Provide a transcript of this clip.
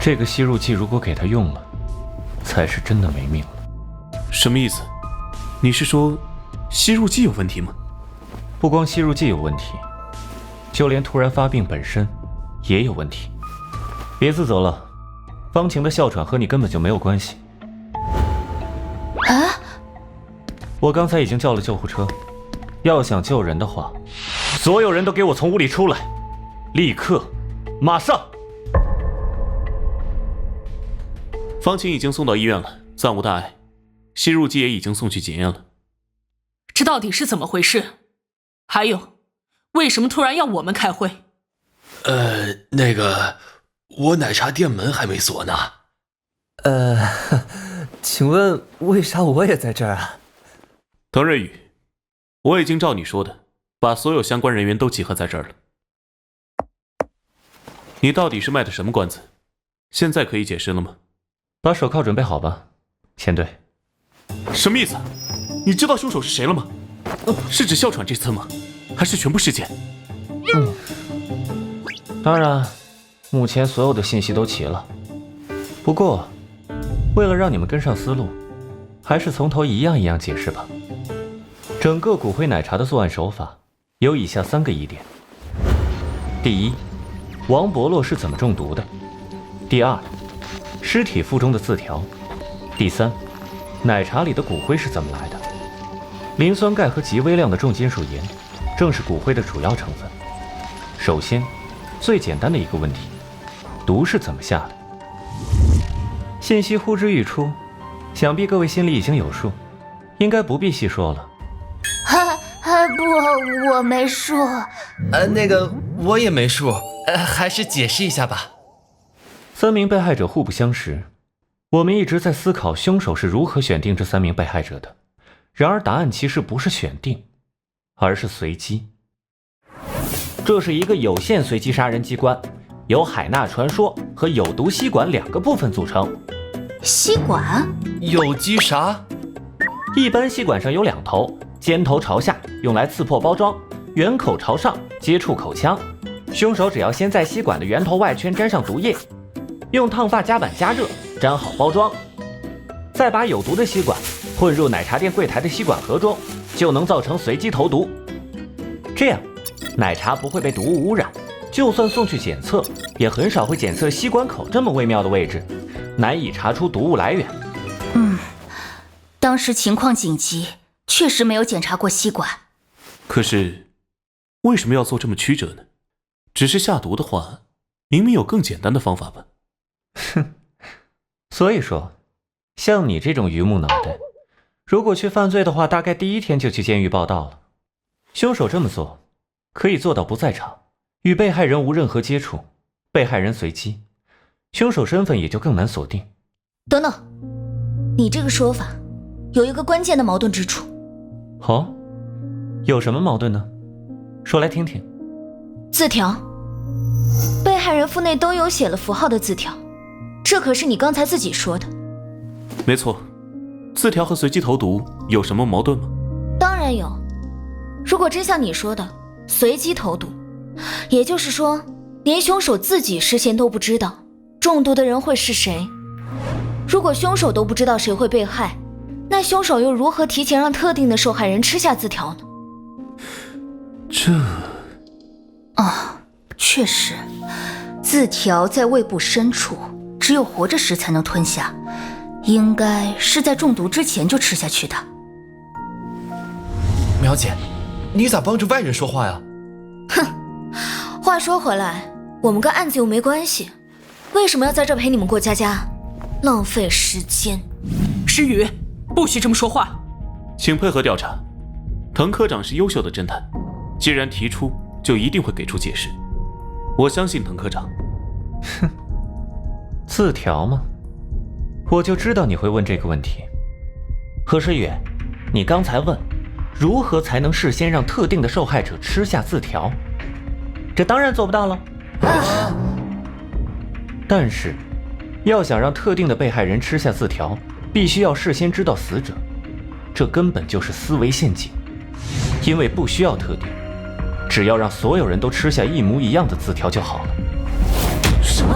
这个吸入剂如果给他用了，才是真的没命了。什么意思？你是说吸入剂有问题吗？不光吸入剂有问题，就连突然发病本身也有问题。别自责了，方晴的哮喘和你根本就没有关系。啊！我刚才已经叫了救护车，要想救人的话，所有人都给我从屋里出来，立刻，马上！方晴已经送到医院了，暂无大碍，吸入剂也已经送去检验了。这到底是怎么回事？还有，为什么突然要我们开会？那个，我奶茶店门还没锁呢。请问为啥我也在这儿啊？滕瑞宇，我已经照你说的，把所有相关人员都集合在这儿了。你到底是卖的什么关子？现在可以解释了吗？把手铐准备好吧，前队。什么意思？你知道凶手是谁了吗？是指哮喘这次吗？还是全部事件？当然，目前所有的信息都齐了。不过，为了让你们跟上思路，还是从头一样一样解释吧。整个骨灰奶茶的作案手法有以下3个疑点：第一，王伯洛是怎么中毒的；第二，尸体腹中的字条；第三，奶茶里的骨灰是怎么来的。磷酸钙和极微量的重金属盐正是骨灰的主要成分。首先，最简单的一个问题，毒是怎么下的？信息呼之欲出，想必各位心里已经有数，应该不必细说了。不，我没数。那个我也没数，还是解释一下吧。3名被害者互不相识，我们一直在思考凶手是如何选定这3名被害者的。然而答案其实不是选定，而是随机。这是一个有限随机杀人机关，由海纳传说和有毒吸管2个部分组成。吸管？有机啥？一般吸管上有2头，尖头朝下，用来刺破包装；圆口朝上，接触口腔。凶手只要先在吸管的圆头外圈沾上毒液，用烫发夹板加热，粘好包装，再把有毒的吸管混入奶茶店柜台的吸管盒中，就能造成随机投毒。这样，奶茶不会被毒物污染，就算送去检测，也很少会检测吸管口这么微妙的位置，难以查出毒物来源。当时情况紧急，确实没有检查过吸管。可是，为什么要做这么曲折呢？只是下毒的话，明明有更简单的方法吧？哼，所以说，像你这种榆木脑袋，如果去犯罪的话，大概第1天就去监狱报到了。凶手这么做，可以做到不在场，与被害人无任何接触，被害人随机，凶手身份也就更难锁定。等等，你这个说法有一个关键的矛盾之处。有什么矛盾呢？说来听听。字条，被害人腹内都有写了符号的字条，这可是你刚才自己说的。没错，字条和随机投毒有什么矛盾吗？当然有。如果真像你说的随机投毒，也就是说连凶手自己事先都不知道中毒的人会是谁。如果凶手都不知道谁会被害，那凶手又如何提前让特定的受害人吃下字条呢？确实，字条在胃部深处，只有活着时才能吞下，应该是在中毒之前就吃下去的。苗姐，你咋帮着外人说话呀？话说回来，我们跟案子又没关系，为什么要在这陪你们过家家？浪费时间。诗雨，不许这么说话。请配合调查。滕科长是优秀的侦探，既然提出，就一定会给出解释。我相信滕科长。字条吗？我就知道你会问这个问题。何诗雨，你刚才问如何才能事先让特定的受害者吃下字条，这当然做不到了。但是要想让特定的被害人吃下字条，必须要事先知道死者，这根本就是思维陷阱。因为不需要特定，只要让所有人都吃下一模一样的字条就好了。什么？